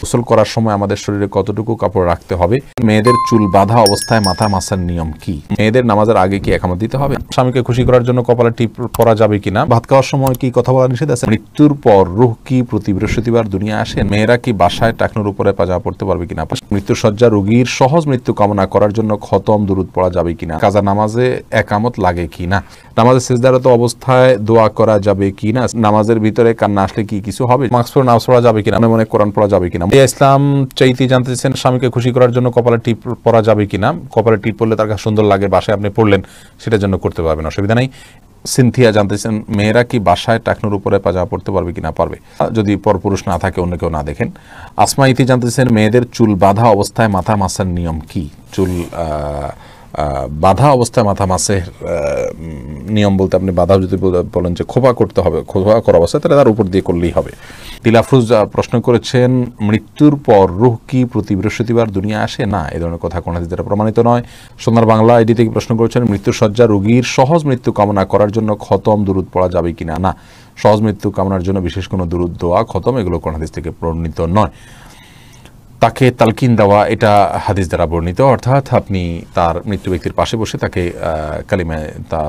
গোসল করার সময় আমাদের শরীরে কতটুকু কাপড় রাখতে হবে? মেয়েদের চুল বাঁধা অবস্থায় মাথা মাসার নিয়ম কি? মেয়েদের নামাজের আগে কি একামত দিতে হবে? স্বামীকে খুশি করার জন্য কপালে টিপ পরা যাবে কিনা? ভাত খাওয়ার সময় কি কথা বলা নিষেধ আছে? মৃত্যুর পর রূহ কি প্রতি বৃহস্পতিবার দুনিয়া আসে? মেয়েরা কি বাসায় টাকনুর উপরে পাজামা পড়তে পারবে কিনা? মৃত্যুসজ্জা রোগীর সহজ মৃত্যু কামনা করার জন্য খতম দুরূদ পড়া যাবে কিনা? কাজা নামাজে একামত লাগে কিনা? নামাজে সিজদারত অবস্থায় দোয়া করা যাবে কিনা? নামাজের ভিতরে কান্না আসলে কি কিছু হবে? মাস্ক পরে নামাজ পড়া যাবে কিনা? মনে কোরআন পড়া যাবে কিনা? ইসলাম চাইতে জানতে চাইছেন স্বামীকে খুশি করার জন্য কপালে টিপ পরা যাবে কিনা? কপালে টিপ পড়লে তার কাছে সুন্দর লাগে, বাসায় আপনি পড়লেন, সেটার জন্য করতে পারবেন, অসুবিধা নেই। সিনথিয়া জানতেছেন মেয়েরা কি বাসায় টাকনুর উপরে পাজামা পড়তে পারবে কিনা? পারবে, যদি পরপুরুষ না থাকে, অন্য কেউ না দেখেন। আসমা ইতি জানতেছেন মেয়েদের চুল বাঁধা অবস্থায় মাথা মাসার নিয়ম কি? চুল বাঁধা অবস্থায় মাথা মাসের নিয়ম বলতে আপনি বাঁধা যদি বলেন যে খোপা করতে হবে, খোপা করা অবস্থায়, তাহলে তার উপর দিয়ে করলেই হবে। দিলাফরুজ প্রশ্ন করেছেন মৃত্যুর পর রূহ কি প্রতি বৃহস্পতিবার দুনিয়া আসে? না, এই ধরনের কথা কোনো হাদিসে প্রমাণিত নয়। সোনার বাংলা আইডি থেকে প্রশ্ন করেছেন মৃত্যুসজ্জা রোগীর সহজ মৃত্যু কামনা করার জন্য খতম দুরূদ পড়া যাবে কিনা? না, সহজ মৃত্যু কামনার জন্য বিশেষ কোনো দুরূদ, দোয়া, খতম এগুলো কোনো হাদিস থেকে প্রমাণিত নয়। তাকে তালকিন দেওয়া এটা হাদিস দ্বারা বর্ণিত, অর্থাৎ আপনি তার মৃত্যু ব্যক্তির পাশে বসে তাকে কালিমা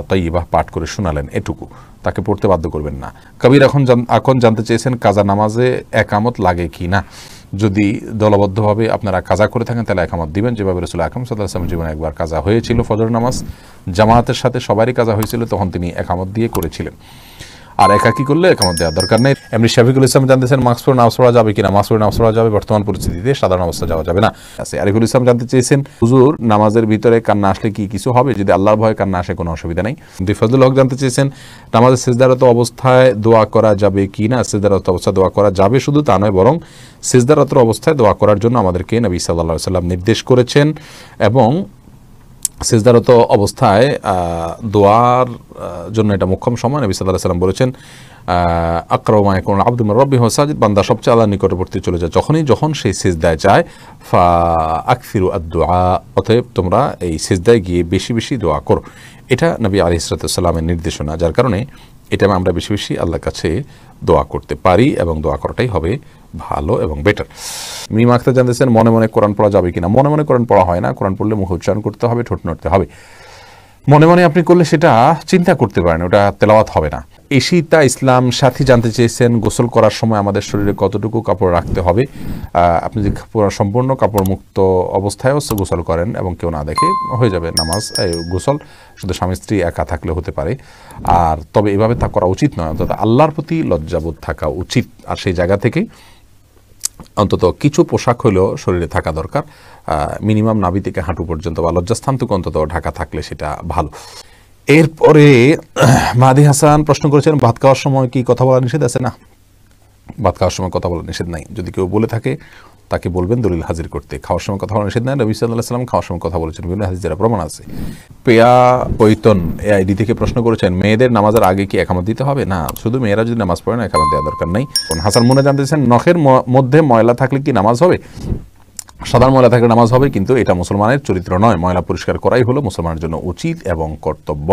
তাইয়্যিবাহ পাঠ করে শোনালেন, এটুকু, তাকে পড়তে বাধ্য করবেন না। কবির এখন জানতে চেয়েছেন কাজা নামাজে একামত লাগে কি না? যদি দলবদ্ধভাবে আপনারা কাজা করে থাকেন তাহলে একামত দিবেন, যেভাবে রাসূল আকরাম সাল্লাল্লাহু আলাইহি ওয়াসাল্লাম জীবনে একবার কাজা হয়েছিল, ফজর নামাজ জামাতের সাথে সবারই কাজা হয়েছিল, তখন তিনি একামত দিয়ে করেছিলেন। আর একাকি করলে একামত দেওয়ার দরকার নেই। এমনি শফিকুল ইসলাম জানতেছেন মাস্ক পরে নামাজ পড়া যাবে কিনা? মাস্ক পরে নামাজ পড়া যাবে, বর্তমান পরিস্থিতিতে সাধারণ অবস্থা যাওয়া যাবে না। আরিফুল ইসলাম জানতে চেয়েছেন হুজুর নামাজের ভিতরে কান্না আসলে কি কিছু হবে? যদি আল্লাহর ভয়ে কান্না আসে কোনো অসুবিধা নেই। ফজলুল হক জানতে চেয়েছেন নামাজের সিজদারত অবস্থায় দোয়া করা যাবে কি না? সিজদারত অবস্থায় দোয়া করা যাবে, শুধু তা নয়, বরং সিজদারত অবস্থায় দোয়া করার জন্য আমাদেরকে নবী সাল্লাল্লাহু আলাইহি ওয়াসাল্লাম নির্দেশ করেছেন, এবং সিজদারত অবস্থায় দোয়ার জন্য এটা মুখ্যম সময়। নবী সাল্লাল্লাহু আলাইহি ওয়াসাল্লাম বলেছেন আকরাবু মা ইয়াকুনুল আবদু মির রাব্বিহি ওয়া সাজিদ, বান্দা সবচেয়ে আল্লাহর নিকটবর্তী চলে যায় যখন সেই সিজদায় যায়। ফা আকসিরু আদ-দুআ, অতএব তোমরা এই সিজদায় গিয়ে বেশি বেশি দোয়া করো। এটা নবী আলাইহিস সালাতু ওয়াস সালামের নির্দেশনা, যার কারণে এটা আমরা বেশি বেশি আল্লাহর কাছে দোয়া করতে পারি, এবং দোয়া করাটাই হবে ভালো এবং বেটার। মিম আখতার জানতেছেন মনে মনে কোরআন পড়া যাবে কিনা? মনে মনে কোরআন পড়া হয় না, কোরআন পড়লে মুখ উচ্চারণ করতে হবে, ঠোঁট নড়তে হবে। মনে মনে আপনি করলে সেটা চিন্তা করতে পারেন, ওটা তেলাওয়াত হবে না। ঈশিতা ইসলাম সাথী জানতে চেয়েছেন গোসল করার সময় আমাদের শরীরে কতটুকু কাপড় রাখতে হবে? আপনি যদি সম্পূর্ণ কাপড় মুক্ত অবস্থায়ও গোসল করেন এবং কেউ না দেখে, হয়ে যাবে নামাজ, গোসল শুধু স্বামী স্ত্রী একা থাকলে হতে পারে। আর তবে এভাবে তা করা উচিত নয়, অন্তত আল্লাহর প্রতি লজ্জাবোধ থাকা উচিত। আর সেই জায়গা থেকেই অন্তত কিছু পোশাক হলেও শরীরে থাকা দরকার, মিনিমাম নাভি থেকে হাঁটু পর্যন্ত বা লজ্জাস্থানটুকু অন্তত ঢাকা থাকলে সেটা ভালো। এরপরে মাহাদি হাসান প্রশ্ন করেছেন ভাত খাওয়ার সময় কি কথা বলা নিষেধ আছে? না, ভাত খাওয়ার সময় কথা বলা নিষেধ নাই। যদি কেউ বলে থাকে তাকে বলবেন দলিল হাজির করতে। খাওয়ার সময় কথা বলা নিষেধ নাই, নবী সাল্লাল্লাহু আলাইহি ওয়াসাল্লাম খাওয়ার সময় কথা বলেছেন, বিভিন্ন হাদিস দ্বারা প্রমাণ আছে। পেয়া পৈতন এআইডি থেকে প্রশ্ন করেছেন মেয়েদের নামাজের আগে কি একামত দিতে হবে? না, শুধু মেয়েরা যদি নামাজ পড়ে না, একামত দেওয়ার দরকার নেই। হাসান মুন্না জানতেছেন নখের মধ্যে ময়লা থাকলে কি নামাজ হবে? সাধারণ ময়লা থাকলে নামাজ হবে, কিন্তু এটা মুসলমানের চরিত্র নয়। ময়লা পরিষ্কার করাই হলো মুসলমানের জন্য উচিত এবং কর্তব্য।